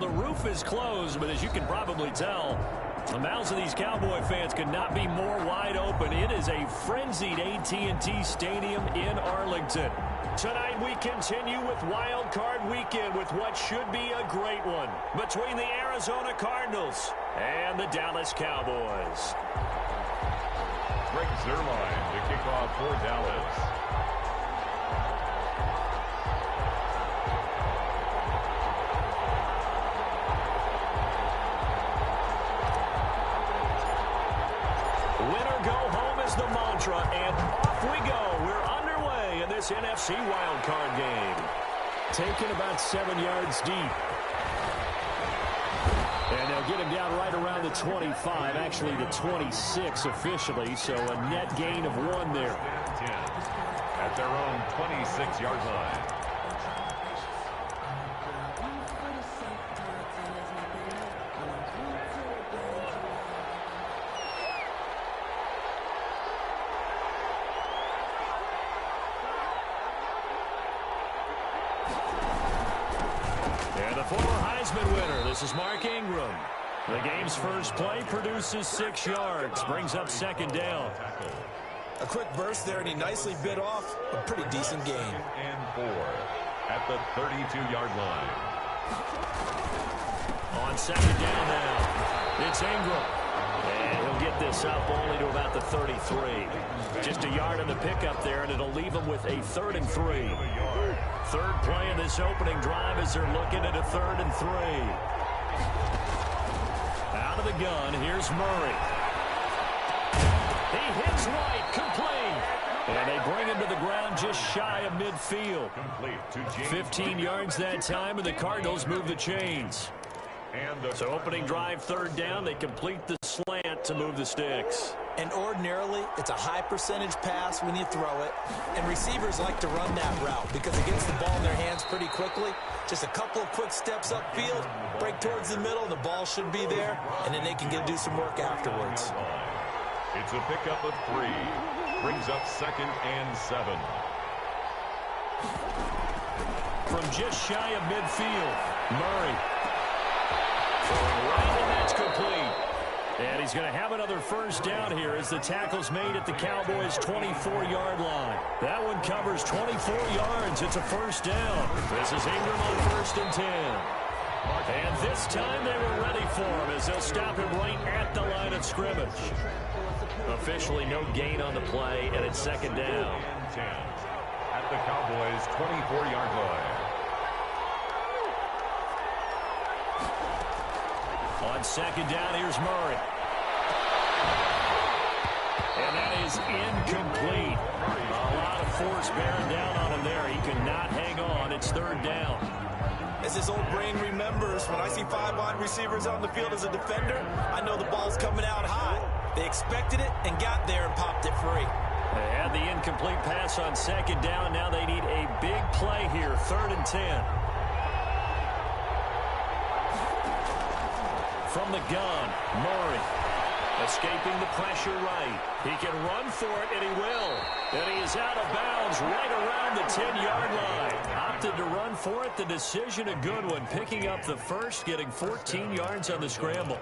the roof is closed, but as you can probably tell, the mouths of these Cowboy fans could not be more wide open. It is a frenzied AT&T Stadium in Arlington. Tonight we continue with Wild Card Weekend with what should be a great one between the Arizona Cardinals and the Dallas Cowboys. Greg Zuerlein to kick off for Dallas. Winner go home is the mantra, and off we go. We're underway in this NFC wildcard game. Taken about 7 yards deep. And they'll get him down right around the 25, actually the 26 officially, so a net gain of 1 there. 10 at their own 26-yard line. And the former Heisman winner, this is Mark Ingram. The game's first play produces 6 yards, brings up second down. A quick burst there, and he nicely bit off a pretty decent gain. And 4 at the 32-yard line. On second down now, it's Ingram. And he'll get this up only to about the 33. Just a yard on the pickup there, and it'll leave him with a 3rd and 3. Third play in this opening drive as they're looking at a 3rd and 3. Out of the gun, here's Murray. He hits White, complete. And they bring him to the ground just shy of midfield. 15 yards that time, and the Cardinals move the chains. So opening drive, 3rd down, they complete the slant to move the sticks. And ordinarily, it's a high percentage pass when you throw it. And receivers like to run that route because it gets the ball in their hands pretty quickly. Just a couple of quick steps upfield, break towards the middle, and the ball should be there. And then they can do some work afterwards. It's a pickup of 3. Brings up 2nd and 7. From just shy of midfield, Murray. Throwing right, and that's complete. And he's going to have another first down here as the tackle's made at the Cowboys' 24-yard line. That one covers 24 yards. It's a first down. This is Ingram on 1st and 10. And this time they were ready for him as they'll stop him right at the line of scrimmage. Officially no gain on the play, and it's 2nd down. 10 at the Cowboys' 24-yard line. On 2nd down, here's Murray. And that is incomplete. A lot of force bearing down on him there. He cannot hang on. It's 3rd down. As his old brain remembers, when I see 5 wide receivers on the field as a defender, I know the ball's coming out high. They expected it and got there and popped it free. They had the incomplete pass on 2nd down. Now they need a big play here, 3rd and 10. From the gun, Murray escaping the pressure right. He can run for it, and he will. And he is out of bounds right around the 10-yard line. Opted to run for it. The decision a good one. Picking up the first, getting 14 yards on the scramble.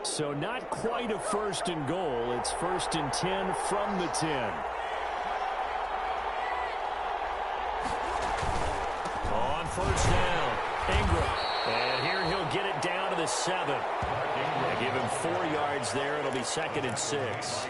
So not quite a 1st and goal. It's 1st and 10 from the 10. On 1st down, Ingram. And here he'll get it down to the 7. They give him 4 yards there. It'll be 2nd and 6.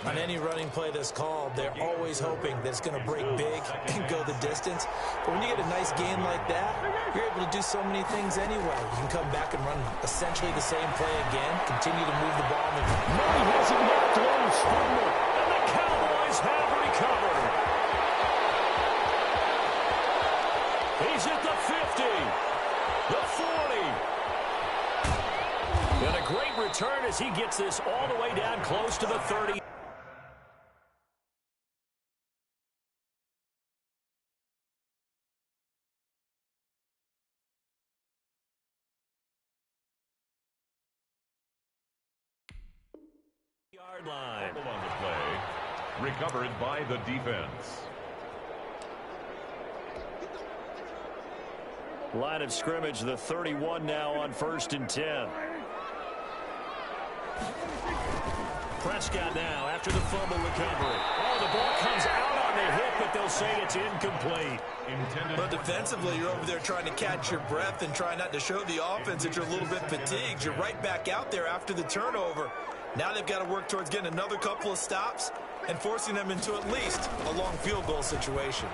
On any running play that's called, they're always hoping that it's going to break big and go the distance. But when you get a nice gain like that, you're able to do so many things anyway. You can come back and run essentially the same play again, continue to move the ball. Murray has it knocked loose. And the Cowboys have recovered. He's at the 50, the 40. And a great return as he gets this all the way down close to the 30. Yard line. On the play, recovered by the defense. Line of scrimmage, the 31 now on 1st and 10. Prescott now after the fumble recovery. Oh, the ball comes out on the hit, but they'll say it's incomplete. But defensively, you're over there trying to catch your breath and try not to show the offense that you're a little bit fatigued. You're right back out there after the turnover. Now they've got to work towards getting another couple of stops and forcing them into at least a long field goal situation.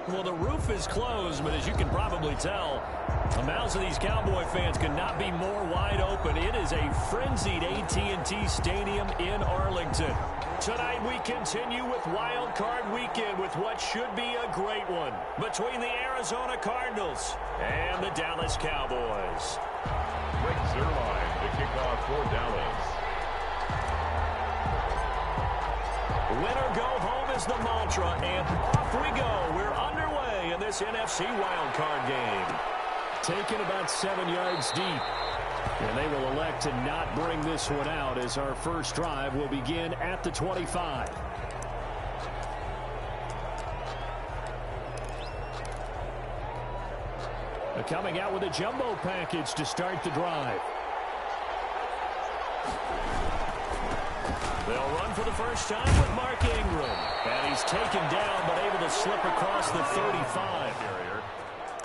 Well, the roof is closed, but as you can probably tell, the mouths of these Cowboy fans could not be more wide open. It is a frenzied AT&T Stadium in Arlington. Tonight we continue with Wild Card Weekend with what should be a great one between the Arizona Cardinals and the Dallas Cowboys. Greg Zuerlein, the kickoff for Dallas. Winner go home is the mantra, and off we go. We're underway in this NFC wildcard game. Taken about 7 yards deep. And they will elect to not bring this one out as our first drive will begin at the 25. Coming out with a jumbo package to start the drive. They'll run for the first time with Mark Ingram. And he's taken down, but able to slip across the 35.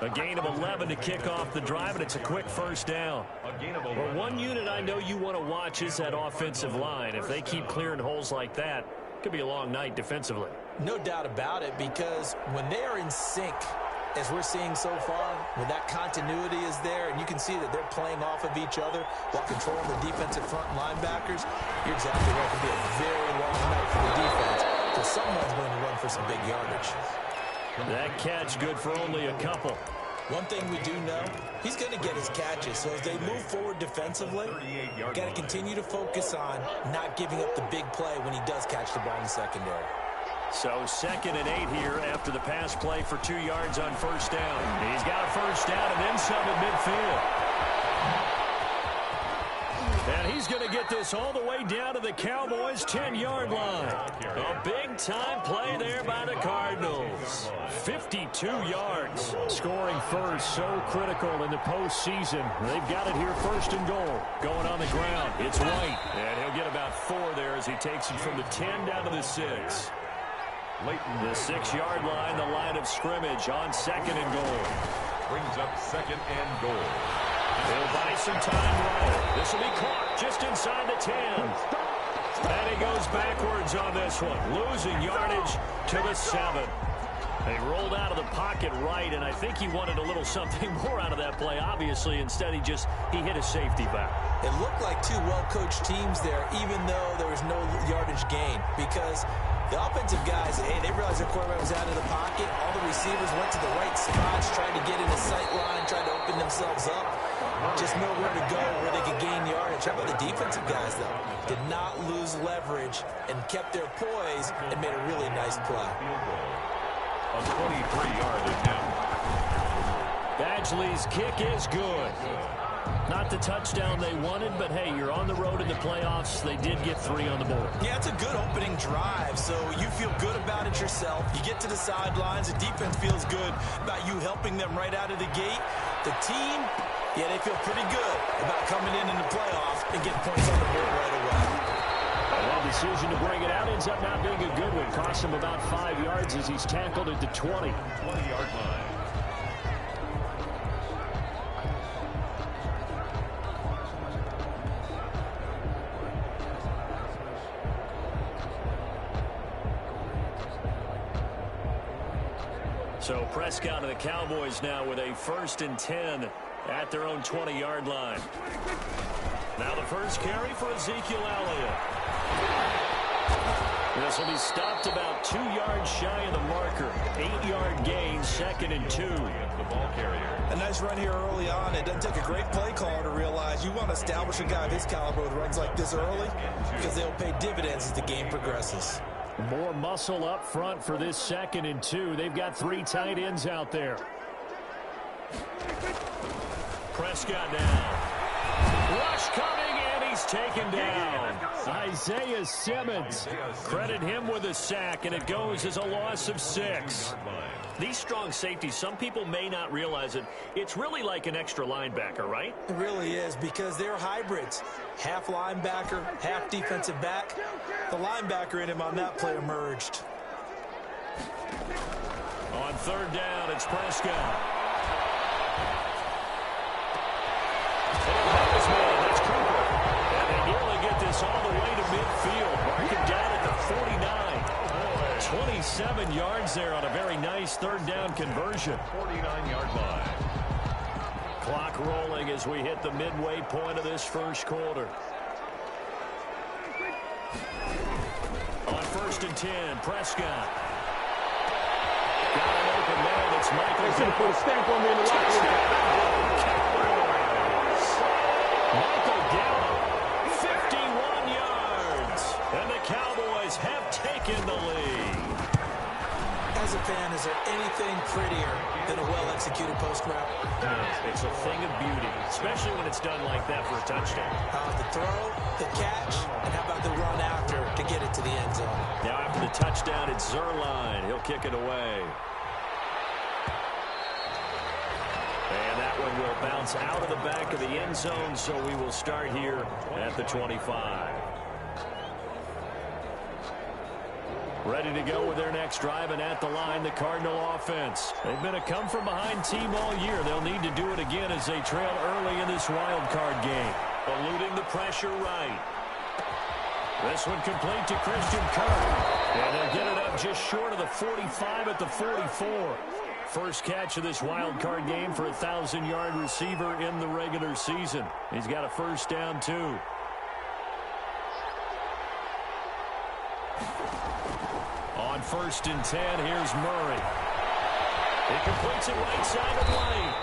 A gain of 11 to kick off the drive, and it's a quick first down. Well, one unit I know you want to watch is that offensive line. If they keep clearing holes like that, it could be a long night defensively. No doubt about it, because when they are in sync, as we're seeing so far, when that continuity is there, and you can see that they're playing off of each other while controlling the defensive front linebackers, you're exactly right. It could be a very long night for the defense, because someone's going to run for some big yardage. That catch good for only a couple. One thing we do know, he's going to get his catches. So as they move forward defensively, got to continue to focus on not giving up the big play when he does catch the ball in the secondary. So 2nd and 8 here after the pass play for 2 yards on first down. He's got a first down and then some at midfield. get this all the way down to the Cowboys' 10-yard line. A big-time play there by the Cardinals. 52 yards. Scoring first, so critical in the postseason. They've got it here first and goal. Going on the ground, it's White. And he'll get about 4 there as he takes it from the 10 down to the 6. The 6-yard line, the line of scrimmage on second and goal. Brings up second and goal. He'll buy some time right. This will be caught just inside the 10. And he goes backwards on this one, losing yardage to the 7. They rolled out of the pocket right, and I think he wanted a little something more out of that play, obviously. Instead, he hit a safety back. It looked like two well-coached teams there, even though there was no yardage gain, because the offensive guys, hey, they realized their quarterback was out of the pocket. All the receivers went to the right spots, tried to get in the sight line, tried to open themselves up. Just nowhere to go where they could gain yardage. How about the defensive guys, though? Did not lose leverage and kept their poise and made a really nice play. A 23-yard attempt. Badgley's kick is good. Not the touchdown they wanted, but hey, you're on the road in the playoffs. They did get 3 on the board. Yeah, it's a good opening drive, so you feel good about it yourself. You get to the sidelines, the defense feels good about you helping them right out of the gate. The team, yeah, they feel pretty good about coming in the playoffs and getting points on the board right away. Well, decision to bring it out ends up not being a good one. Costs him about 5 yards as he's tackled at the 20. 20-yard line. So Prescott and the Cowboys now with a 1st and 10 at their own 20-yard line. Now the first carry for Ezekiel Elliott. This will be stopped about 2 yards shy of the marker. 8-yard gain, 2nd and 2. The ball carrier. A nice run here early on. It doesn't take a great play caller to realize you want to establish a guy of his caliber with runs like this early because they'll pay dividends as the game progresses. More muscle up front for this 2nd and 2. They've got 3 tight ends out there. Prescott down. Rush coming, and he's taken down. Isaiah Simmons. Credit him with a sack, and it goes as a loss of 6. These strong safeties, some people may not realize it. It's really like an extra linebacker, right? It really is, because they're hybrids. Half linebacker, half defensive back. The linebacker in him on that play emerged. On 3rd down, it's Prescott. That's Cooper. And they nearly get this all the way to midfield. Marking down at the 49. 27 yards there on a very nice 3rd down conversion. 49-yard line. Clock rolling as we hit the midway point of this first quarter. On 1st and 10, Prescott. Got an open man. It's Michael. They put a stamp on me in the locker room. Michael Gallup, 51 yards. And the Cowboys have taken the lead. As a fan, is there anything prettier than a well-executed post route? It's a thing of beauty, especially when it's done like that for a touchdown. How about the throw, the catch, and how about the run after to get it to the end zone? Now after the touchdown, it's Zerline. He'll kick it away. And that one will bounce out of the back of the end zone, so we will start here at the 25. Ready to go with their next drive, and at the line, the Cardinal offense. They've been a come-from-behind team all year. They'll need to do it again as they trail early in this wild card game. Eluding the pressure right. This one complete to Christian Kirk. And they'll get it up just short of the 45 at the 44. First catch of this wild card game for a 1,000-yard receiver in the regular season. He's got a first down, too. On 1st and 10, here's Murray. He completes it right side of the lane.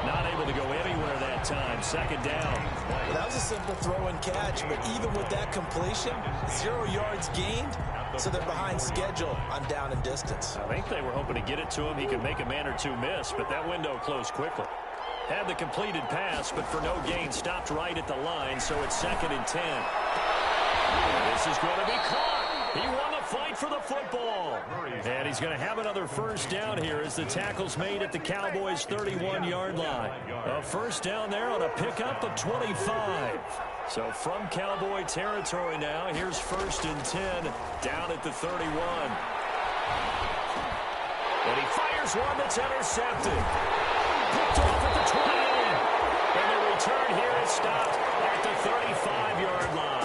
Not able to go anywhere that time. 2nd down. Well, that was a simple throw and catch, but even with that completion, 0 yards gained, so they're behind schedule on down and distance. I think they were hoping to get it to him. He could make a man or two miss, but that window closed quickly. Had the completed pass, but for no gain, stopped right at the line, so it's 2nd and 10. This is going to be caught. He won the fight for the football. And he's going to have another first down here as the tackle's made at the Cowboys' 31-yard line. A first down there on a pickup of 25. So from Cowboy territory now, here's 1st and 10 down at the 31. And he fires one that's intercepted. Picked off at the 28. And the return here is stopped at the 35-yard line.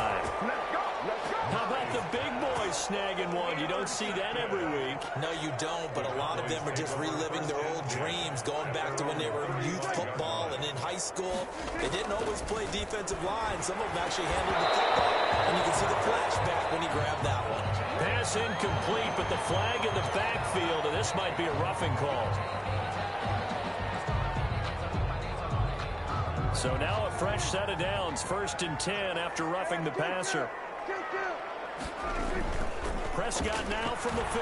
How about the big boys snagging one? You don't see that every week. No, you don't, but a lot of them are just reliving their old dreams, going back to when they were in youth football and in high school. They didn't always play defensive line. Some of them actually handled the football, and you can see the flashback when he grabbed that one. Pass incomplete, but the flag in the backfield, and this might be a roughing call. So now a fresh set of downs, 1st and 10 after roughing the passer. Prescott now from the 50.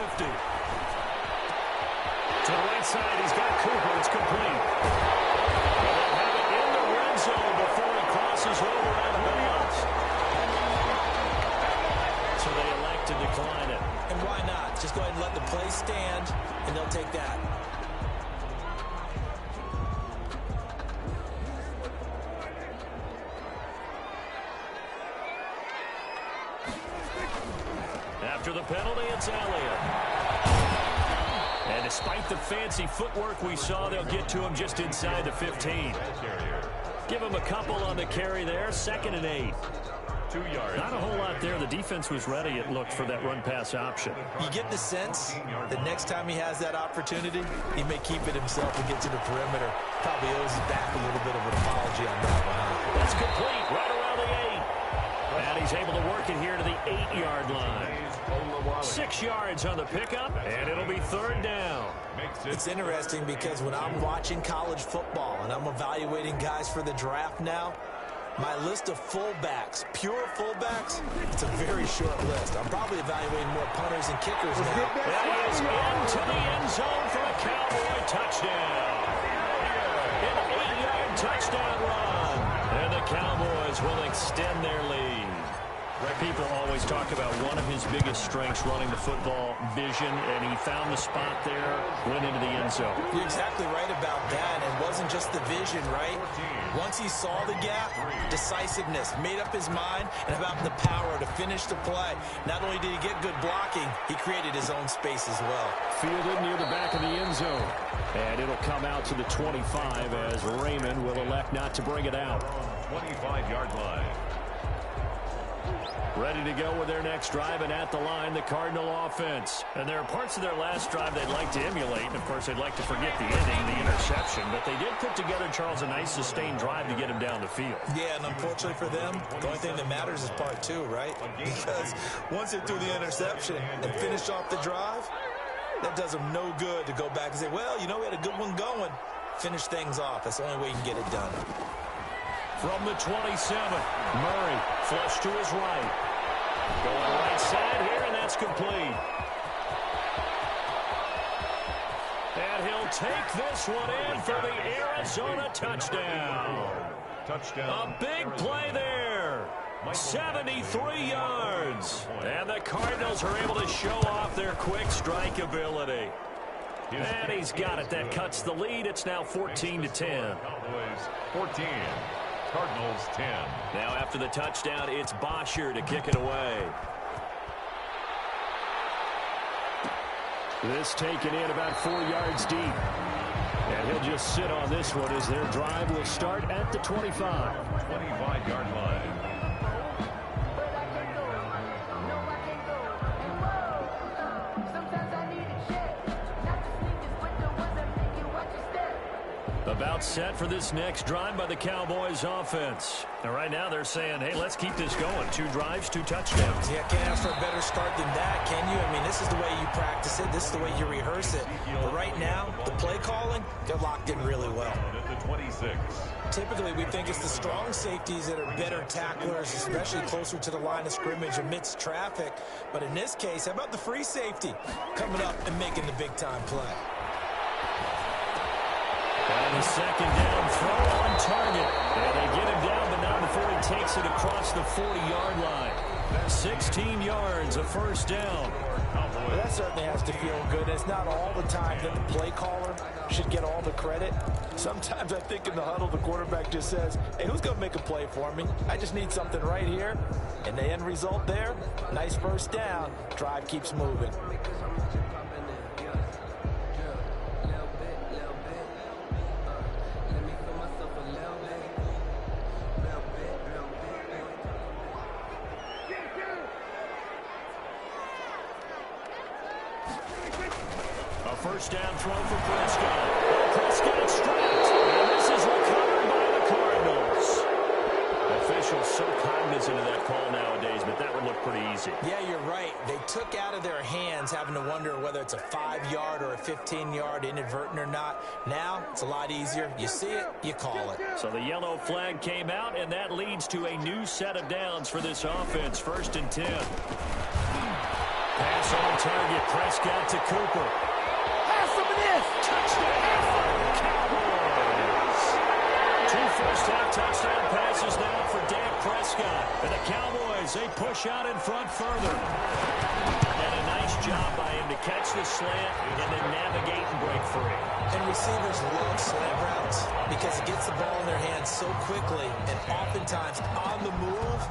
To the right side, he's got Cooper. It's complete. And they'll have it in the red zone before he crosses over out of bounds. So they elect to decline it. And why not? Just go ahead and let the play stand, and they'll take that. After the penalty, it's Elliott. And despite the fancy footwork we saw, they'll get to him just inside the 15. Give him a couple on the carry there, 2nd and 8. 2 yards. Not a whole lot there. The defense was ready, it looked, for that run-pass option. You get the sense that next time he has that opportunity, he may keep it himself and get to the perimeter. Probably owes his back a little bit of an apology on that one. That's complete, right around the 8. And he's able to work it here to the 8-yard line. 6 yards on the pickup, and it'll be 3rd down. It's interesting because when I'm watching college football and I'm evaluating guys for the draft now, my list of fullbacks, pure fullbacks, it's a very short list. I'm probably evaluating more punters and kickers now. That is into the end zone for a Cowboy touchdown. An 8-yard touchdown run. And the Cowboys will extend their lead. People always talk about one of his biggest strengths, running the football, vision, and he found the spot there, went into the end zone. You're exactly right about that. It wasn't just the vision, right? Once he saw the gap, decisiveness, made up his mind, and about the power to finish the play. Not only did he get good blocking, he created his own space as well. Fielded near the back of the end zone. And it'll come out to the 25 as Raymond will elect not to bring it out. 25-yard line. Ready to go with their next drive, and at the line, the Cardinal offense. And there are parts of their last drive they'd like to emulate. And, of course, they'd like to forget the ending, the interception. But they did put together, Charles, a nice sustained drive to get him down the field. Yeah, and unfortunately for them, the only thing that matters is part 2, right? Because once they threw the interception and finished off the drive, that does them no good to go back and say, well, you know, we had a good one going. Finish things off. That's the only way you can get it done. From the 27, Murray, flush to his right. Going right side here, and that's complete. And he'll take this one in for the Arizona touchdown. Touchdown. A big play there. 73 yards. And the Cardinals are able to show off their quick strike ability. And he's got it. That cuts the lead. It's now 14-10. Cowboys 14. Cardinals 10. Now after the touchdown, it's Bosher to kick it away. This taken in about 4 yards deep. And he'll just sit on this one as their drive will start at the 25. 25-yard line. About set for this next drive by the Cowboys offense. And right now they're saying, hey, let's keep this going. 2 drives, 2 touchdowns. Yeah, can't ask for a better start than that, can you? I mean, this is the way you practice it. This is the way you rehearse it. But right now, the play calling, they're locked in really well. At the 26. Typically, we think it's the strong safeties that are better tacklers, especially closer to the line of scrimmage amidst traffic. But in this case, how about the free safety coming up and making the big-time play? And the second down throw on target. And they get him down, but not before he takes it across the 40-yard line. 16 yards, a first down. Well, that certainly has to feel good. It's not all the time that the play caller should get all the credit. Sometimes I think in the huddle, the quarterback just says, hey, who's going to make a play for me? I just need something right here. And the end result there, nice first down. Drive keeps moving. First down throw for Prescott. Prescott strapped. And this is recovered by the Cardinals. Officials so cognizant of that call nowadays, but that would look pretty easy. Yeah, you're right. They took out of their hands having to wonder whether it's a 5-yard or a 15-yard inadvertent or not. Now, it's a lot easier. You see it, you call it. So the yellow flag came out, and that leads to a new set of downs for this offense. 1st and 10. Pass on target. Prescott to Cooper. Touchdown, Cowboys. 2 first-half touchdown passes now for Dak Prescott. And the Cowboys, they push out in front further. And a nice job by him to catch the slant and then navigate and break free. And receivers love slant routes because it gets the ball in their hands so quickly and oftentimes on the move.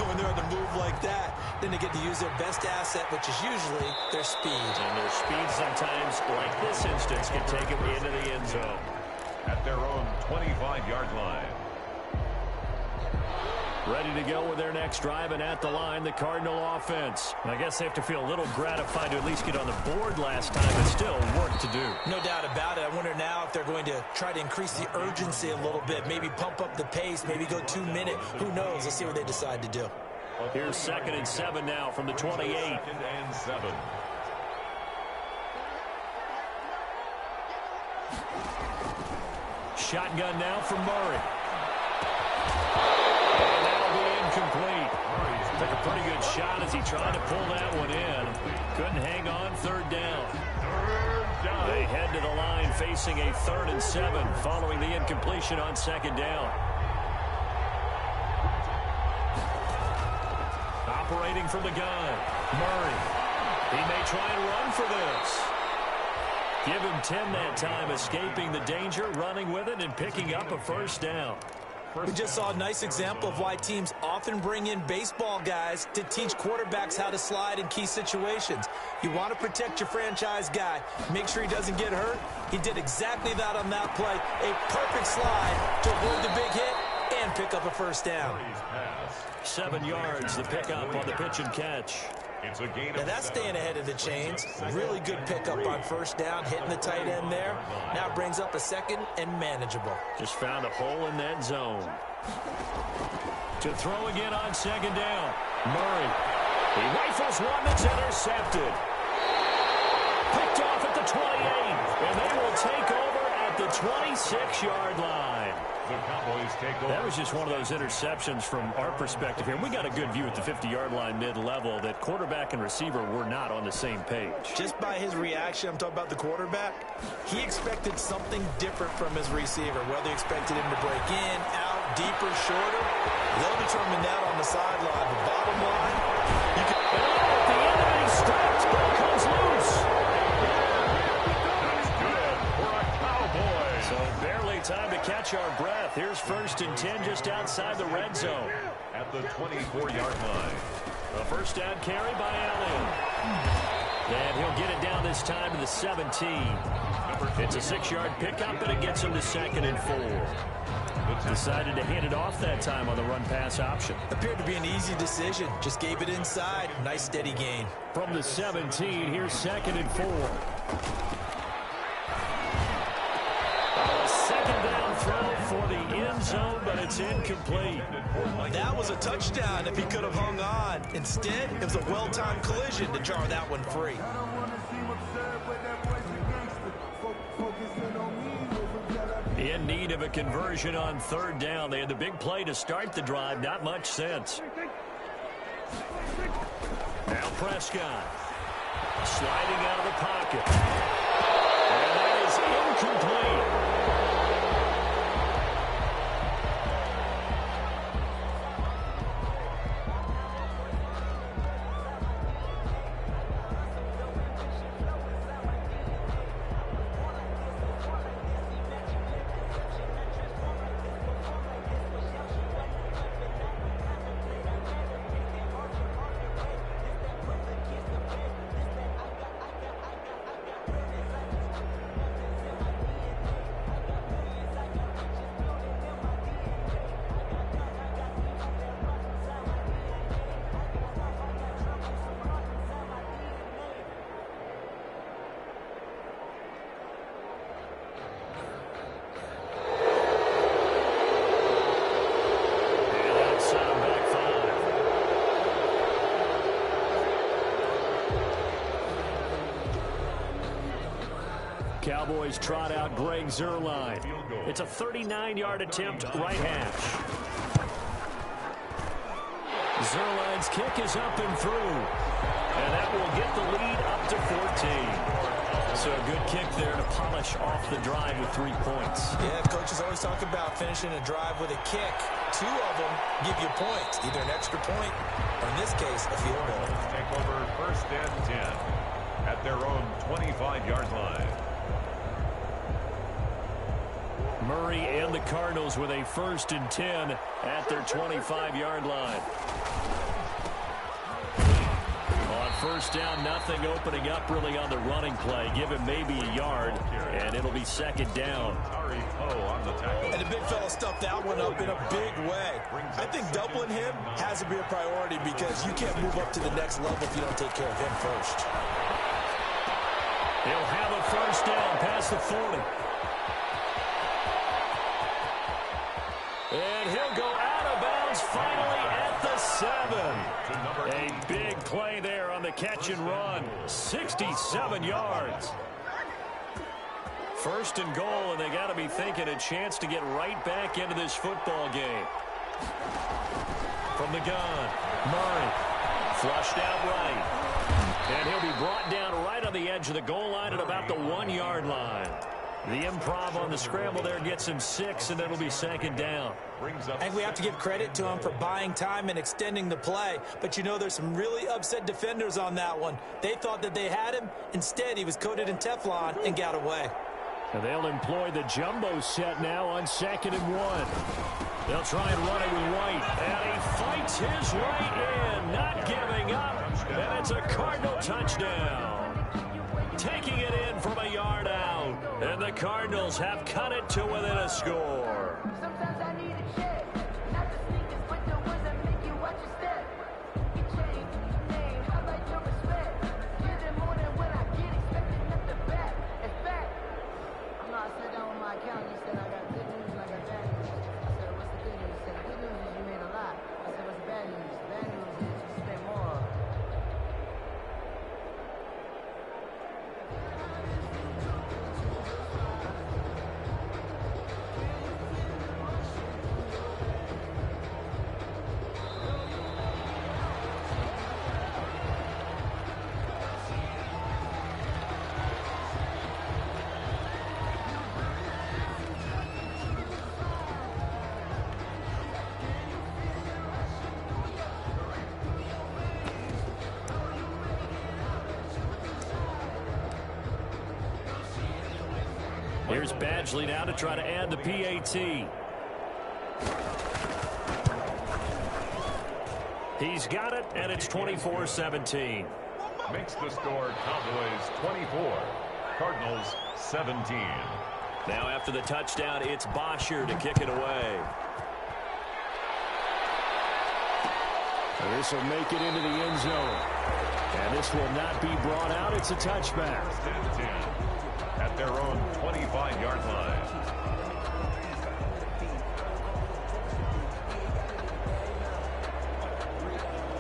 When they're on the move like that, then they get to use their best asset, which is usually their speed. And their speed sometimes, like this instance, can take them into the end zone. At their own 25-yard line. Ready to go with their next drive, and at the line, the Cardinal offense. And I guess they have to feel a little gratified to at least get on the board last time, but still work to do. No doubt about it. I wonder now if they're going to try to increase the urgency a little bit, maybe pump up the pace, maybe go 2-minute. Who knows? Let's see what they decide to do. Here's 2nd and 7 now from the 28. 2nd and 7. Shotgun now from Murray. And that'll be incomplete. Took a pretty good shot as he tried to pull that one in. Couldn't hang on. 3rd down. They head to the line facing a 3rd and 7 following the incompletion on 2nd down. Operating from the gun, Murray. He may try and run for this. Give him 10 that time, escaping the danger, running with it, and picking up a first down. We just saw a nice example of why teams often bring in baseball guys to teach quarterbacks how to slide in key situations. You want to protect your franchise guy. Make sure he doesn't get hurt. He did exactly that on that play. A perfect slide to avoid the big hit and pick up a first down. 7 yards, the pickup on the pitch and catch. It's a gain. Now that's staying ahead of the chains. Really good pickup on first down, hitting the tight end there. Now brings up a 2nd and manageable. Just found a hole in that zone. To throw again on 2nd down. Murray. He rifles one that's intercepted. Picked off at the 28. And they will take over at the 26-yard line. The Cowboys take over. That was just one of those interceptions from our perspective here. We got a good view at the 50-yard line mid-level that quarterback and receiver were not on the same page. Just by his reaction, I'm talking about the quarterback, he expected something different from his receiver, whether he expected him to break in, out, deeper, shorter. They'll determine that on the sideline. The bottom line, you can... At the end of it, he stops. Ball comes loose. That's good for a Cowboy. So barely time to catch our breath. Here's 1st and 10 just outside the red zone. At the 24-yard line. A first down carry by Allen. And he'll get it down this time to the 17. It's a 6-yard pickup, and it gets him to 2nd and 4. Decided to hand it off that time on the run-pass option. Appeared to be an easy decision. Just gave it inside. Nice steady gain. From the 17, here's 2nd and 4. A 2nd down throw for the end zone, but it's incomplete. That was a touchdown if he could have hung on. Instead, it was a well-timed collision to jar that one free. In need of a conversion on 3rd down. They had the big play to start the drive. Not much sense. Now Prescott sliding out of the pocket. And that is incomplete. Cowboys trot out Greg Zuerlein. It's a 39-yard attempt, right hash. Zuerlein's kick is up and through. And that will get the lead up to 14. So a good kick there to polish off the drive with 3 points. Yeah, coaches always talk about finishing a drive with a kick. 2 of them give you points, either an extra point or, in this case, a field goal. Take over 1st and 10 at their own 25-yard line. Murray and the Cardinals with a 1st and 10 at their 25-yard line. On 1st down, nothing opening up really on the running play. Give him maybe a yard, and it'll be 2nd down. On the tackle. And the big fella stuffed that one up in a big way. I think doubling him has to be a priority because you can't move up to the next level if you don't take care of him first. He'll have a 1st down past the 40. And he'll go out of bounds finally at the 7. A big play there on the catch and run. 67 yards. 1st and goal, and they got to be thinking a chance to get right back into this football game. From the gun, Murray flushed out right. And he'll be brought down right on the edge of the goal line at about the 1-yard line. The improv on the scramble there gets him 6, and it'll be 2nd down. And we have to give credit to him for buying time and extending the play. But, you know, there's some really upset defenders on that one. They thought that they had him. Instead, he was coated in Teflon and got away. And they'll employ the jumbo set now on 2nd and 1. They'll try and run it with White. And he fights his way in, not giving up. And it's a Cardinal touchdown. Taking it in from a yard out. And the Cardinals have cut it to within a score. Sometimes I need a check. Not the sneakers, but the ones that make you watch your step. You change your name, I like your respect. Give them more than what I get, expecting nothing back. In fact, I sat down with my accountant. He said, I got good news and I got bad news. I said, what's the good news? He said, the good news is you made a lot. I said, what's the bad news? The bad news is you spent more. Here's Badgley now to try to add the PAT. He's got it, and it's 24-17. Makes the score Cowboys 24, Cardinals 17. Now after the touchdown, it's Bosher to kick it away. This will make it into the end zone. And this will not be brought out. It's a touchback. 10 at their own 25-yard line.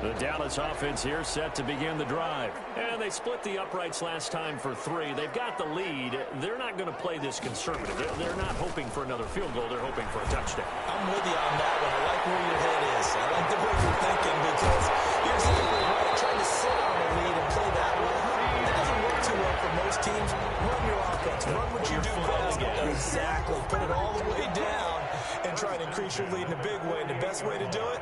The Dallas offense here set to begin the drive. And they split the uprights last time for 3. They've got the lead. They're not going to play this conservative. They're not hoping for another field goal. They're hoping for a touchdown. I'm with you on that one. I like where your head is. I like the way you're thinking because you're exactly right. Trying to sit on the lead and play that way. That doesn't work too well for most teams. Run your offense. Run what you do best. Exactly. Put it all the way down and try and increase your lead in a big way. And the best way to do it?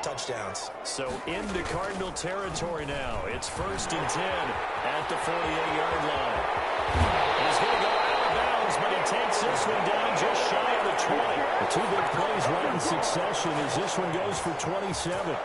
Touchdowns. So into Cardinal territory now. It's 1st and 10 at the 48-yard line. He's going to go out of bounds, but he takes this one down just shy of the 20. The 2 big plays right in succession as this one goes for 27.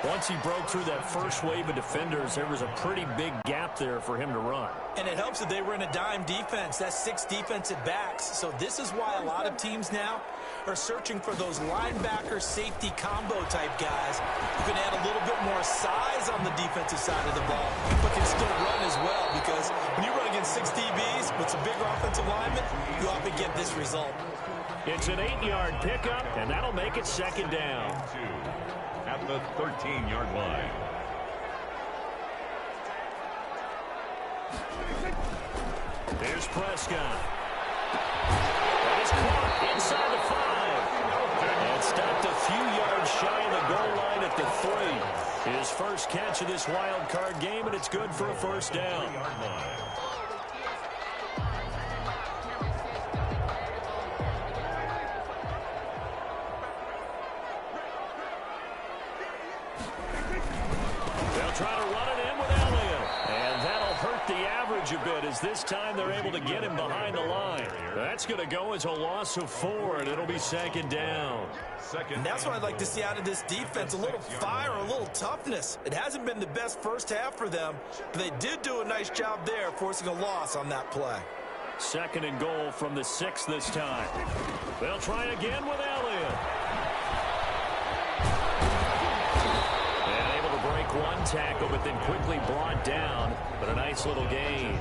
Once he broke through that first wave of defenders, there was a pretty big gap there for him to run. And it helps that they were in a dime defense. That's 6 defensive backs. So this is why a lot of teams now are searching for those linebacker safety combo type guys who can add a little bit more size on the defensive side of the ball, but can still run as well, because when you run against 6 DBs with some bigger offensive linemen, you often get this result. It's an 8-yard pickup, and that'll make it 2nd down. At the 13-yard line. Here's Prescott. And it's caught inside the 5. And stopped a few yards shy of the goal line at the 3. His first catch of this wild card game, and it's good for a first down. They'll try to run it in with Elliott. And that'll hurt the average a bit as this time they're able to get him behind the line. That's going to go as a loss of 4, and it'll be second down. And that's what I'd like to see out of this defense, a little fire, a little toughness. It hasn't been the best first half for them, but they did do a nice job there, forcing a loss on that play. Second and goal from the 6 this time. They'll try again with Elliott. And able to break one tackle, but then quickly brought down. But a nice little gain.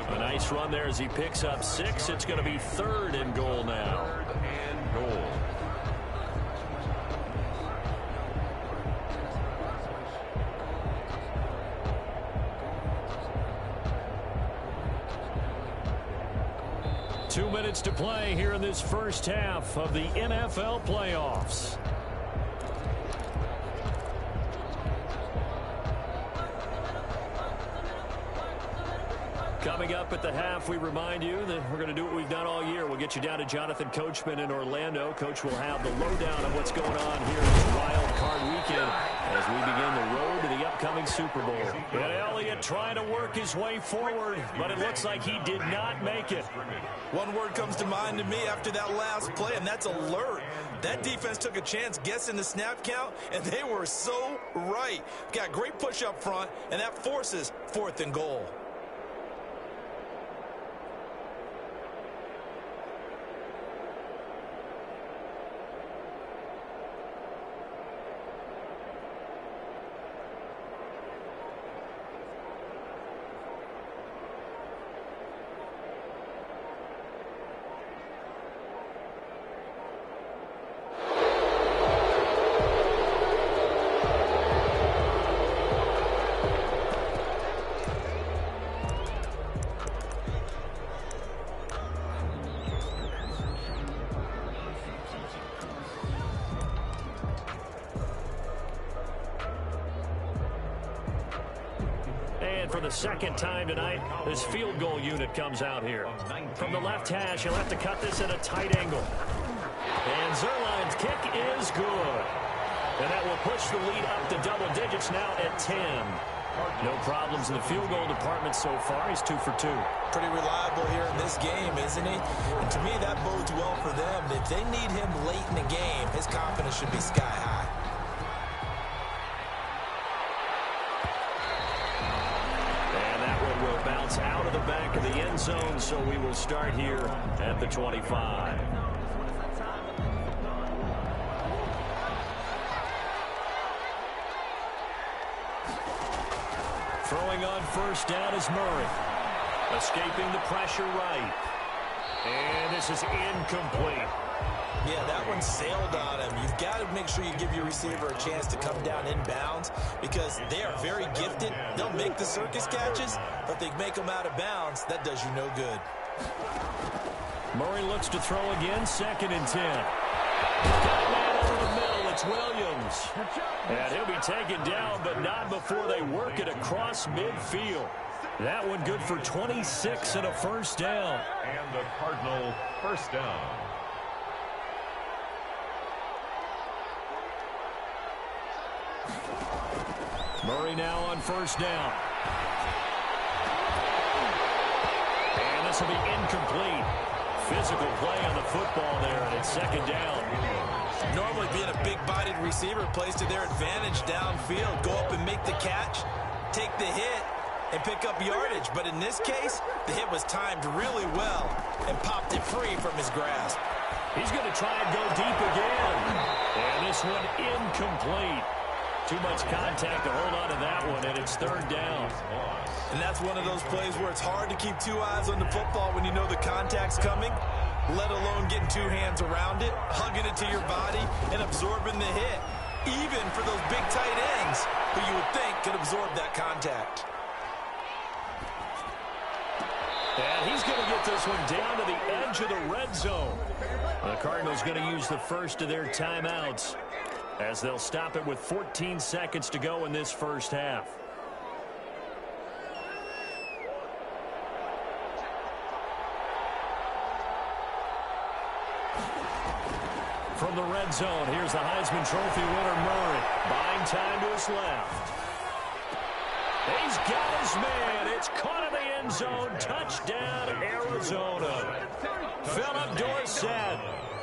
A nice run there as he picks up 6. It's going to be 3rd and goal now. 3rd and goal. Two minutes to play here in this first half of the NFL playoffs. Coming up at the half, we remind you that we're going to do what we've done all year. We'll get you down to Jonathan Coachman in Orlando. Coach will have the lowdown of what's going on here in this wild card weekend as we begin the road to the upcoming Super Bowl. And Elliott trying to work his way forward, but it looks like he did not make it. One word comes to mind to me after that last play, and that's alert. That defense took a chance guessing the snap count, and they were so right. Got great push up front, and that forces 4th and goal. For the second time tonight, this field goal unit comes out here. From the left hash, he'll have to cut this at a tight angle. And Zerline's kick is good. And that will push the lead up to double digits now at 10. No problems in the field goal department so far. He's 2 for 2. Pretty reliable here in this game, isn't he? And to me, that bodes well for them. If they need him late in the game, his confidence should be sky high. Out of the back of the end zone, so we will start here at the 25. Throwing on first down is Murray. Escaping the pressure right. And this is incomplete. Yeah, that one sailed on him. You've got to make sure you give your receiver a chance to come down inbounds because they are very gifted. They'll make the circus catches, but they make them out of bounds. That does you no good. Murray looks to throw again, 2nd and 10. Got a man over the middle. It's Williams. And he'll be taken down, but not before they work it across midfield. That one good for 26 and a first down. And the Cardinal first down. Murray now on first down. And this will be incomplete. Physical play on the football there, and it's 2nd down. Normally being a big-bodied receiver plays to their advantage downfield. Go up and make the catch, take the hit, and pick up yardage. But in this case, the hit was timed really well and popped it free from his grasp. He's going to try and go deep again. And this one incomplete. Too much contact to hold on to that one, and it's 3rd down. And that's one of those plays where it's hard to keep 2 eyes on the football when you know the contact's coming, let alone getting 2 hands around it, hugging it to your body, and absorbing the hit, even for those big tight ends who you would think could absorb that contact. And he's going to get this one down to the edge of the red zone. The Cardinals going to use the first of their timeouts as they'll stop it with 14 seconds to go in this first half. From the red zone, here's the Heisman Trophy winner, Murray. Buying time to his left. He's got his man. It's caught in the end zone. Touchdown, Arizona. Philip Dorsett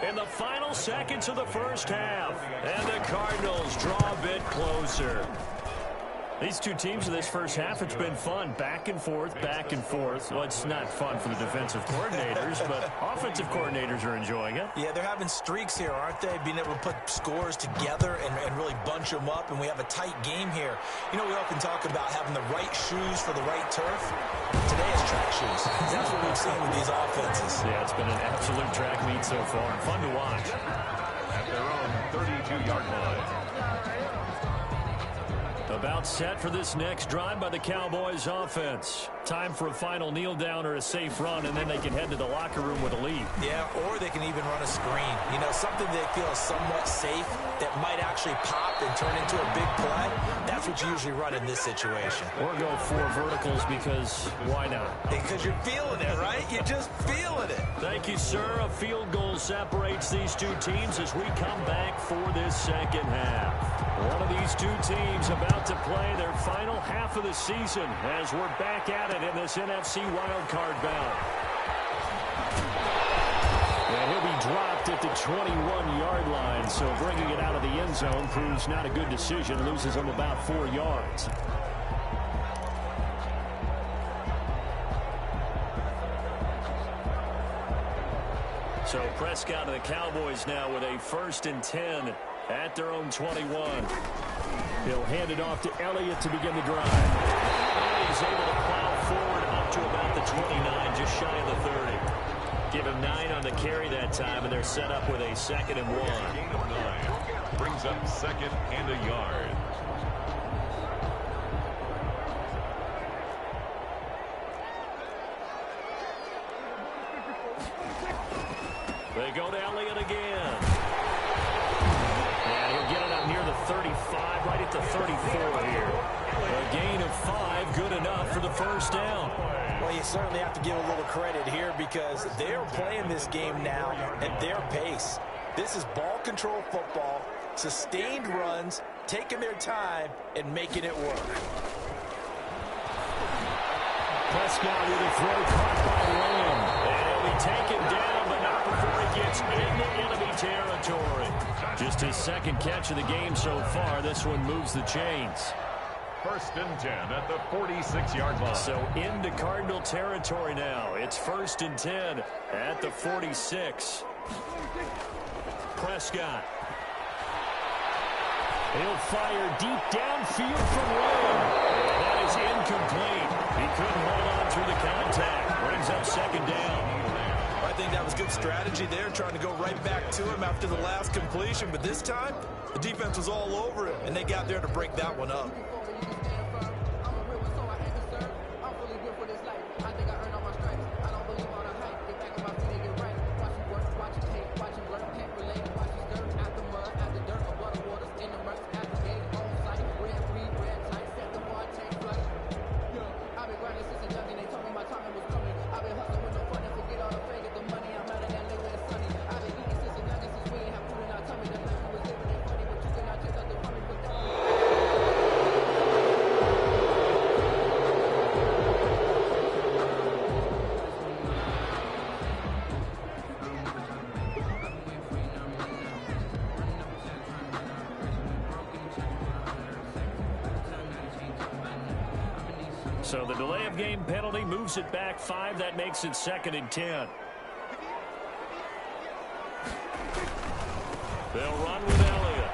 in the final seconds of the first half. And the Cardinals draw a bit closer. These two teams in this first half, it's been fun. Back and forth, back and forth. Well, it's not fun for the defensive coordinators, but offensive coordinators are enjoying it. Yeah, they're having streaks here, aren't they? Being able to put scores together and really bunch them up, and we have a tight game here. You know, we often talk about having the right shoes for the right turf. Today is track shoes. That's what we've seen with these offenses. Yeah, it's been an absolute track meet so far. Fun to watch. At their own 32-yard line. About set for this next drive by the Cowboys offense. Time for a final kneel down or a safe run, and then they can head to the locker room with a lead. Yeah, or they can even run a screen. You know, something they feel is somewhat safe that might actually pop and turn into a big play. That's what you usually run in this situation. Or go for verticals because why not? Because you're feeling it, right? You're just feeling it. Thank you, sir. A field goal separates these two teams as we come back for this second half. One of these two teams about to play their final half of the season as we're back at it in this NFC wildcard bout. And he'll be dropped at the 21-yard line, so bringing it out of the end zone proves not a good decision. Loses him about 4 yards. So Prescott and the Cowboys now with a 1st and 10 at their own 21. He'll hand it off to Elliott to begin the drive. And he's able to plow forward up to about the 29, just shy of the 30. Give him 9 on the carry that time, and they're set up with a 2nd and 1. Gain of 9 brings up 2nd and a yard. They go to Elliott again. And he'll get it up near the 35, right at the 34 here. A gain of 5, good enough for the first down. Well, you certainly have to give a little credit here because they're playing this game now at their pace. This is ball control football, sustained runs, taking their time, and making it work. Prescott with a throw caught by Lamb. And he'll be taken down, but not before he gets into enemy territory. Just his 2nd catch of the game so far. This one moves the chains. 1st and 10 at the 46-yard line. So into Cardinal territory now. It's 1st and 10 at the 46. Prescott. He'll fire deep downfield from Lamb. That is incomplete. He couldn't hold on through the contact. Brings up 2nd down. I think that was good strategy there, trying to go right back to him after the last completion. But this time, the defense was all over him, and they got there to break that one up. So the delay of game penalty moves it back 5. That makes it 2nd and 10. They'll run with Elliott.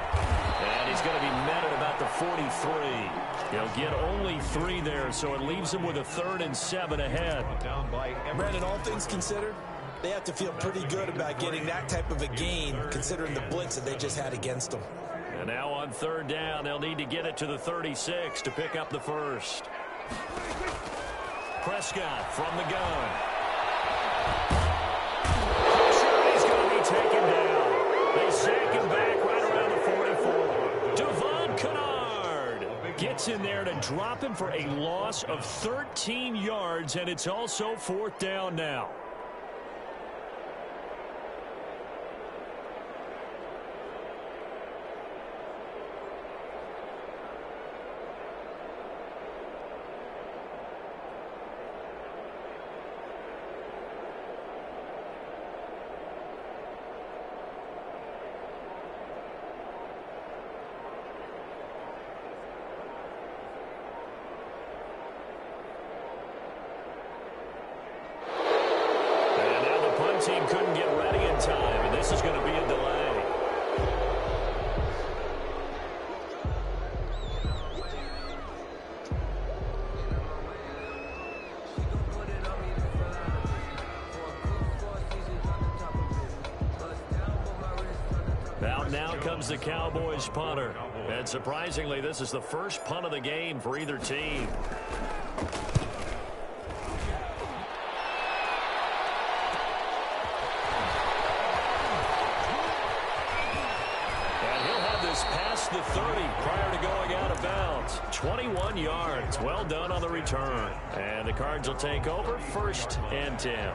And he's going to be met at about the 43. He'll get only 3 there, so it leaves him with a 3rd and 7 ahead. Down by Brandon, all things considered, they have to feel pretty good about getting that type of a gain, considering the blitz that they just had against them. And now on 3rd down, they'll need to get it to the 36 to pick up the 1st. Prescott from the gun. He's going to be taken down. They sack him back right around the 44. Devon Kennard gets in there to drop him for a loss of 13 yards, and it's also 4th down now. Team couldn't get ready in time, and this is going to be a delay. Out now comes the Cowboys punter, and surprisingly, this is the first punt of the game for either team. Past the 30 prior to going out of bounds. 21 yards. Well done on the return. And the Cards will take over 1st and 10.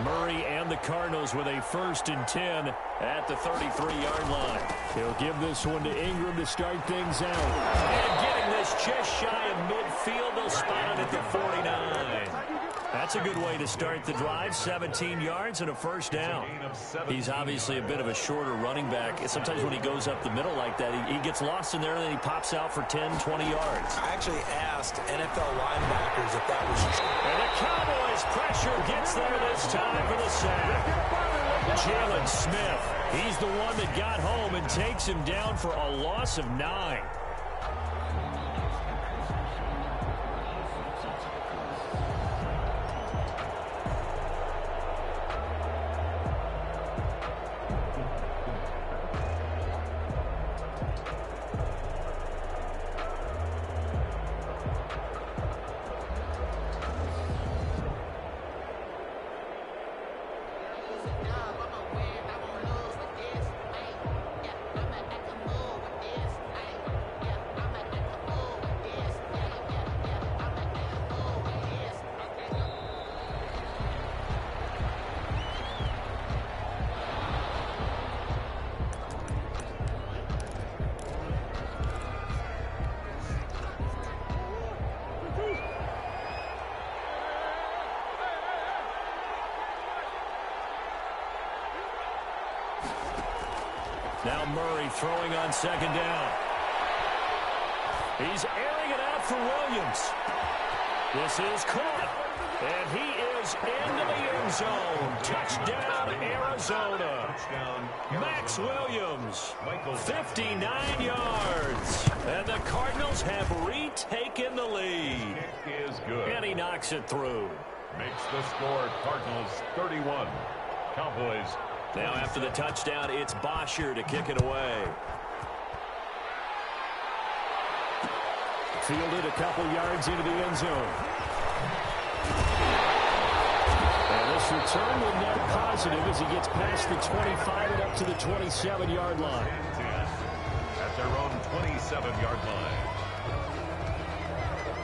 Murray and the Cardinals with a 1st and 10 at the 33-yard line. He'll give this one to Ingram to start things out. And getting this just shy of midfield. They'll spot it at the 49. That's a good way to start the drive. 17 yards and a 1st down. He's obviously a bit of a shorter running back. Sometimes when he goes up the middle like that, he gets lost in there and then he pops out for 10, 20 yards. I actually asked NFL linebackers if that was true. And the Cowboys pressure gets there this time for the sack. Jalen Smith, he's the one that got home and takes him down for a loss of 9. Now Murray throwing on 2nd down. He's airing it out for Williams. This is caught. And he is into the end zone. Touchdown, Arizona. Max Williams, 59 yards. And the Cardinals have retaken the lead. Kick is good. And he knocks it through. Makes the score Cardinals 31. Cowboys. Now after the touchdown, it's Bosher to kick it away. Fielded a couple yards into the end zone. And this return will net positive as he gets past the 25 and up to the 27-yard line. At their own 27-yard line.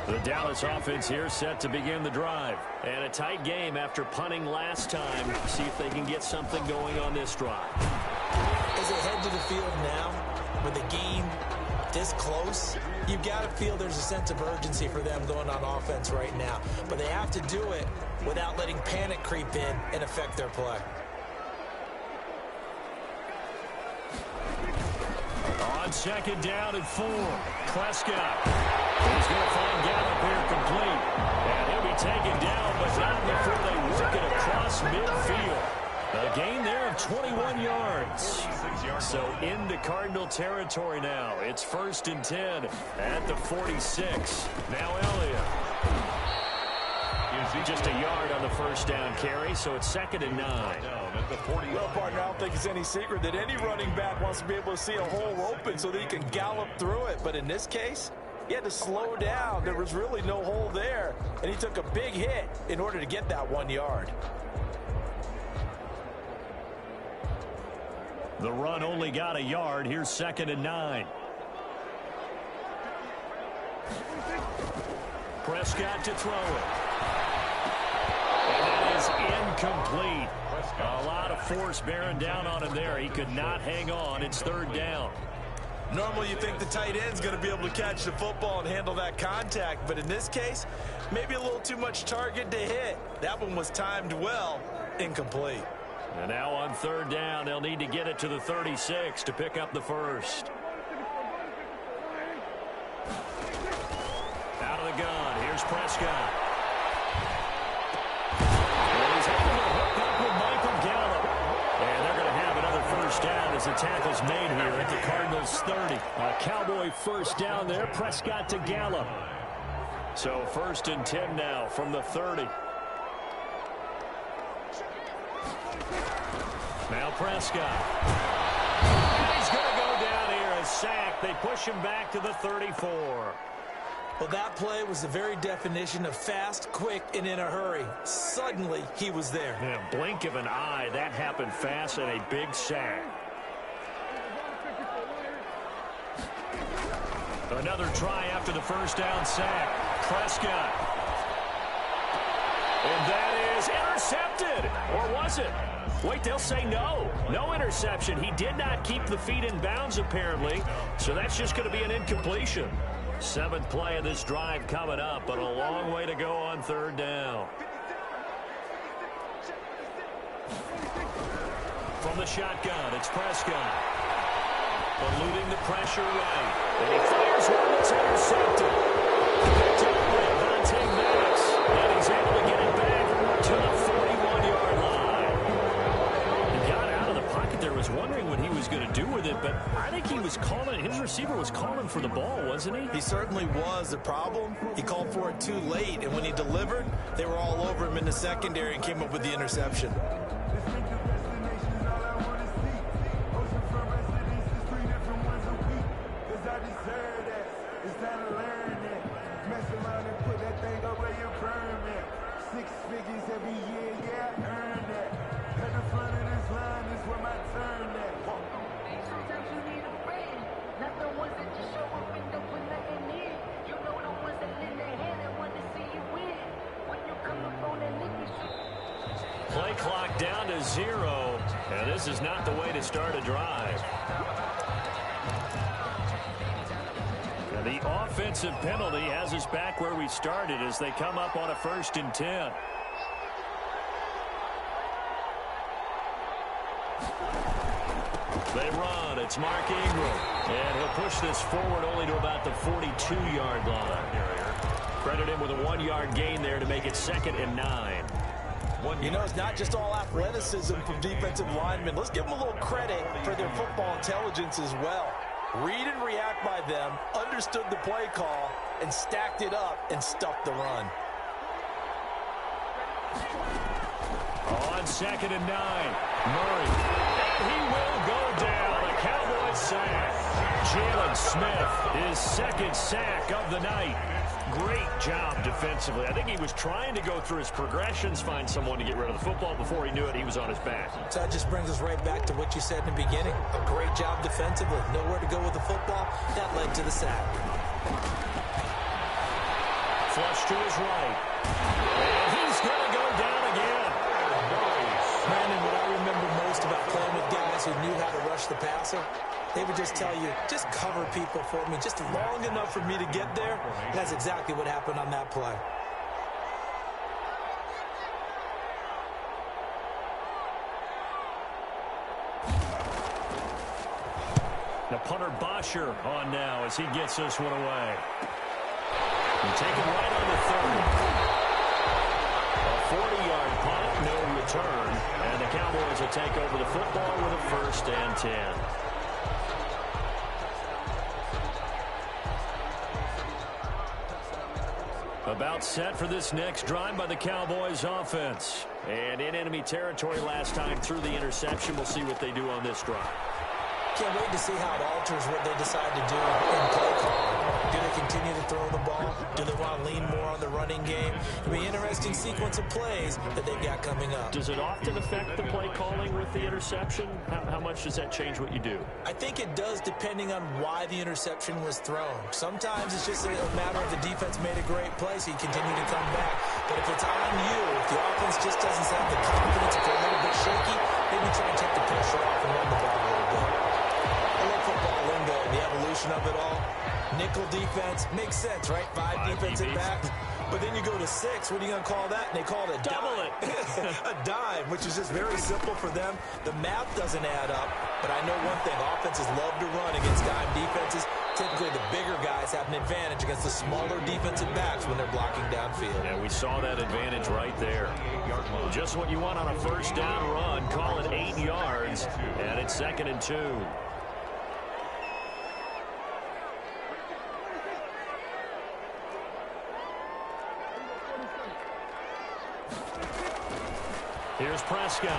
The Dallas offense here set to begin the drive. And a tight game after punting last time. See if they can get something going on this drive. As they head to the field now, with the game this close, you've got to feel there's a sense of urgency for them going on offense right now. But they have to do it without letting panic creep in and affect their play. On 2nd down and 4, Prescott. He's going to find Gallup here complete. And he'll be taken down, but not before they work it across midfield. A gain there of 21 yards. So into Cardinal territory now. It's 1st and 10 at the 46. Now Elliott. Just a yard on the 1st down carry, so it's 2nd and 9. Well, partner, I don't think it's any secret that any running back wants to be able to see a hole open so that he can gallop through it. But in this case, he had to slow down. There was really no hole there, and he took a big hit in order to get that 1 yard. The run only got a yard. Here's 2nd and 9. Prescott to throw it. And that is incomplete. A lot of force bearing down on him there. He could not hang on. It's 3rd down. Normally you think the tight end's going to be able to catch the football and handle that contact, but in this case, maybe a little too much target to hit. That one was timed well, incomplete. And now on 3rd down, they'll need to get it to the 36 to pick up the first. Out of the gun, here's Prescott. And he's able to hook up with Michael Gallup. And they're going to have another first down as the tackle's made here at the Cardinals' 30. A Cowboy first down there, Prescott to Gallup. So 1st and 10 now from the 30. Now Prescott. And he's going to go down here, a sack. They push him back to the 34. Well, that play was the very definition of fast, quick, and in a hurry. Suddenly, he was there. In a blink of an eye, that happened fast and a big sack. Another try after the first down sack. Prescott. And that is intercepted. Or was it? Wait, they'll say no. No interception. He did not keep the feet in bounds, apparently. So that's just going to be an incompletion. 7th play of this drive coming up, but a long way to go on 3rd down. From the shotgun, it's Prescott. Eluding the pressure right. And he fires one that's intercepted. Picked up by Vontae Maddox. And he's able to get it back to the 41-yard line. He got out of the pocket there, was wondering what he was going to do with it, but I think he was calling, his receiver was calling for the ball, wasn't he? He certainly was. The problem, he called for it too late, and when he delivered, they were all over him in the secondary and came up with the interception. Play clock down to 0, and this is not the way to start a drive. And the offensive penalty has us back where we started as they come up on a 1st and 10. They run. It's Mark Ingram. And he'll push this forward only to about the 42-yard line. Credit him with a 1-yard gain there to make it 2nd and 9. You know, it's not just all athleticism from defensive linemen. Let's give them a little credit for their football intelligence as well. Read and react by them, understood the play call, and stacked it up and stuffed the run. On 2nd and 9, Murray. And he will go down. A Cowboy sack. Jalen Smith, his 2nd sack of the night. Great job defensively. I think he was trying to go through his progressions, find someone to get rid of the football. Before he knew it, he was on his back. So that just brings us right back to what you said in the beginning. A great job defensively. Nowhere to go with the football. That led to the sack. Flush to his right. And he's going to go down again. Brandon, what I remember most about playing with guys who knew how to rush the passer, they would just tell you, just cover people for me, just long enough for me to get there. That's exactly what happened on that play. The punter Bosher on now as he gets this one away. And taken right on the 30. A 40-yard punt, no return. And the Cowboys will take over the football with a 1st and 10. About set for this next drive by the Cowboys offense. And in enemy territory last time through the interception. We'll see what they do on this drive. Can't wait to see how it alters what they decide to do in play call. Do they continue to throw the ball? Do they want to lean more on the running game? It'll be an interesting sequence of plays that they've got coming up. Does it often affect the play calling with the interception? How much does that change what you do? I think it does depending on why the interception was thrown. Sometimes it's just a matter of the defense made a great play, so you continue to come back. But if it's on you, if the offense just doesn't have the confidence, if they're a little bit shaky, maybe try and take the pressure off and run the ball a little bit. I love football lingo and the evolution of it all. Nickel defense makes sense, right? Five defensive backs. But then you go to 6. What are you going to call that? And they call it a double dime. A dime, which is just very simple for them. The math doesn't add up. But I know one thing. Offenses love to run against dime defenses. Typically, the bigger guys have an advantage against the smaller defensive backs when they're blocking downfield. Yeah, we saw that advantage right there. Just what you want on a first down run. Call it 8 yards. And it's 2nd and 2. Here's Prescott.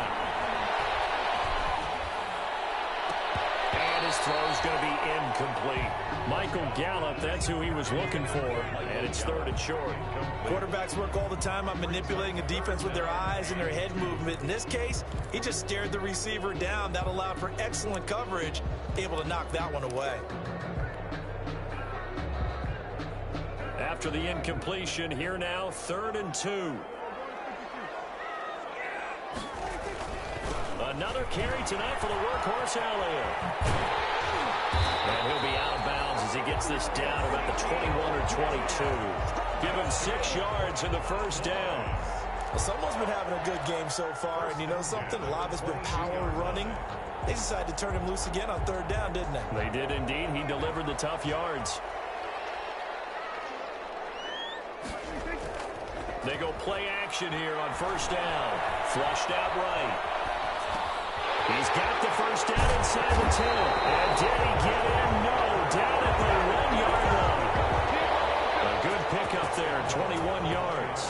And his throw's going to be incomplete. Michael Gallup, that's who he was looking for. And it's 3rd and short. Quarterbacks work all the time on manipulating a defense with their eyes and their head movement. In this case, he just stared the receiver down. That allowed for excellent coverage, able to knock that one away. After the incompletion, here now, 3rd and 2. Another carry tonight for the workhorse Elliott. And he'll be out of bounds as he gets this down about the 21 or 22. Give him 6 yards in the first down. Well, someone's been having a good game so far, and you know something? A lot of it's been power running. They decided to turn him loose again on 3rd down, didn't they? They did indeed. He delivered the tough yards. They go play action here on 1st down. Flushed out right. He's got the first down inside the 10. And did he get in? No. Down at the 1 yard line. A good pickup there, 21 yards.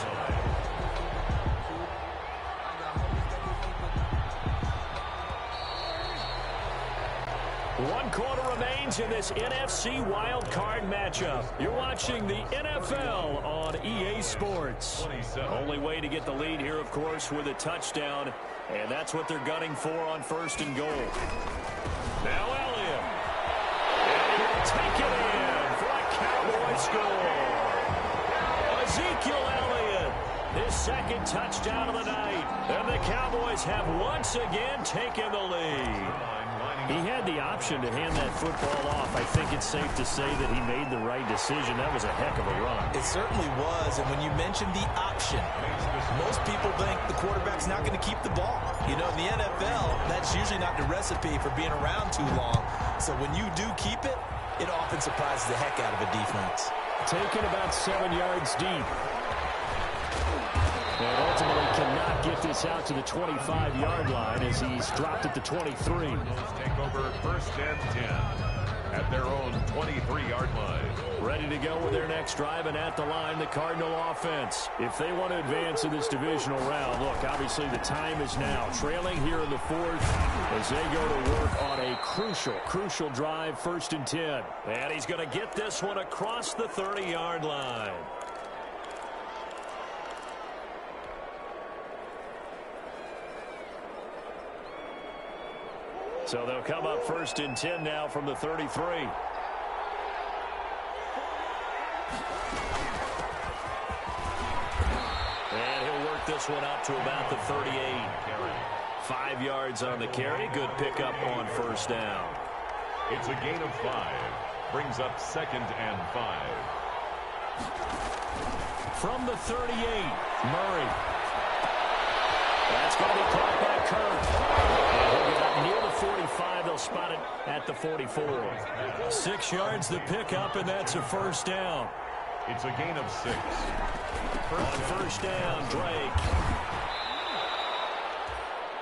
One quarter remains in this NFC Wild Card matchup. You're watching the NFL on EA Sports. Only way to get the lead here, of course, with a touchdown. And that's what they're gunning for on 1st and goal. Now Elliott. And he'll take it in for a Cowboy score. Ezekiel Elliott, his 2nd touchdown of the night. And the Cowboys have once again taken the lead. He had the option to hand that football off. I think it's safe to say that he made the right decision. That was a heck of a run. It certainly was, and when you mentioned the option, most people think the quarterback's not going to keep the ball. You know, in the NFL, that's usually not the recipe for being around too long. So when you do keep it, it often surprises the heck out of a defense. Taken about 7 yards deep. And ultimately cannot get this out to the 25-yard line as he's dropped at the 23. Take over 1st and 10 at their own 23-yard line. Ready to go with their next drive, and at the line, the Cardinal offense. If they want to advance in this divisional round, look, obviously the time is now. Trailing here in the 4th as they go to work on a crucial drive, 1st and 10. And he's going to get this one across the 30-yard line. So they'll come up 1st and 10 now from the 33. And he'll work this one out to about the 38. 5 yards on the carry. Good pickup on 1st down. It's a gain of 5. Brings up 2nd and 5. From the 38, Murray. That's going to be caught by Kirk. And he'll get up near the 45. They'll spot it at the 44. 6 yards the pickup, and that's a 1st down. It's a gain of 6. On 1st down, Drake.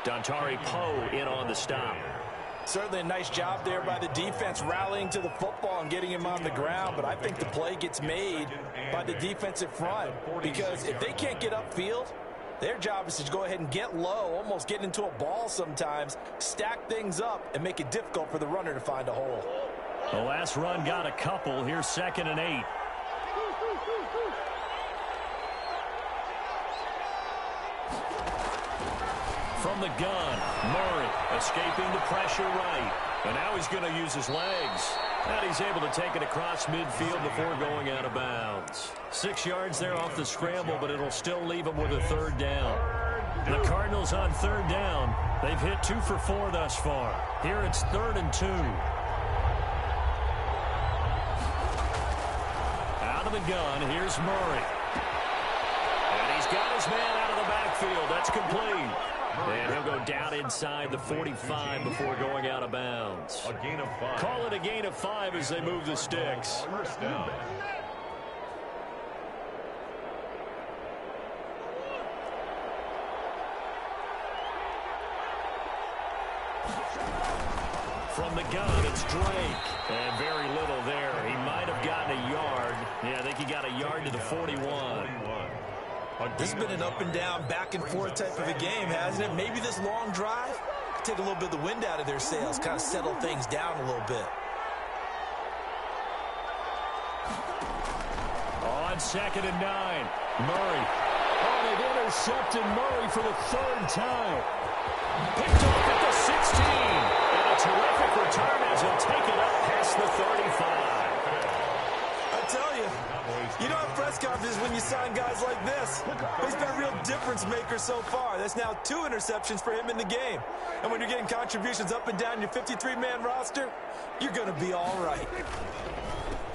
Dontari Poe in on the stop. Certainly a nice job there by the defense rallying to the football and getting him on the ground, but I think the play gets made by the defensive front because if they can't get upfield, their job is to go ahead and get low, almost get into a ball sometimes, stack things up, and make it difficult for the runner to find a hole. The last run got a couple. Here's 2nd and 8. From the gun, Murray escaping the pressure right. And now he's going to use his legs. And he's able to take it across midfield before going out of bounds. 6 yards there off the scramble, but it'll still leave him with a third down. The Cardinals on third down. They've hit 2 for 4 thus far. Here it's 3rd and 2. Out of the gun, here's Murray. And he's got his man out of the backfield. That's complete. And he'll go down inside the 45 before going out of bounds. A gain of 5. Call it a gain of 5 as they move the sticks. First down. From the gun, it's Drake. And very little there. He might have gotten a yard. Yeah, I think he got a yard to the 41. This has been an up and down, back and forth type of a game, hasn't it? Maybe this long drive could take a little bit of the wind out of their sails, kind of settle things down a little bit. On 2nd and 9, Murray. Oh, they've intercepted Murray for the 3rd time. Picked off at the 16. And a terrific return as he'll take it up past the 35. I tell you, you don't have press conferences when you sign guys like this. He's been a real difference maker so far. That's now 2 interceptions for him in the game. And when you're getting contributions up and down your 53-man roster, you're going to be all right.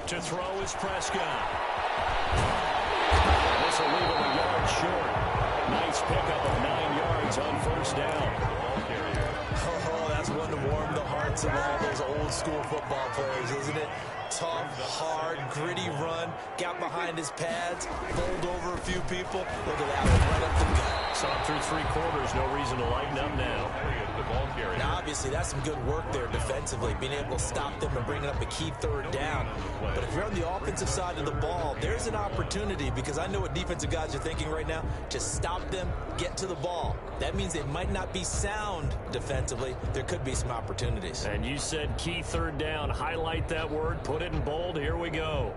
To throw is Prescott. This will leave him a yard short. Nice pickup of 9 yards on first down. Oh, that's one to warm the hearts of all those old school football players, isn't it? Tough, hard, gritty run. Got behind his pads, bowled over a few people. Look at that one, right up the gut. Saw through 3 quarters, no reason to lighten up now. Now, obviously, that's some good work there defensively, being able to stop them and bringing up a key 3rd down. But if you're on the offensive side of the ball, there's an opportunity, because I know what defensive guys are thinking right now. Just stop them, get to the ball. That means they might not be sound defensively. There could be some opportunities. And you said key 3rd down. Highlight that word, put it in bold. Here we go.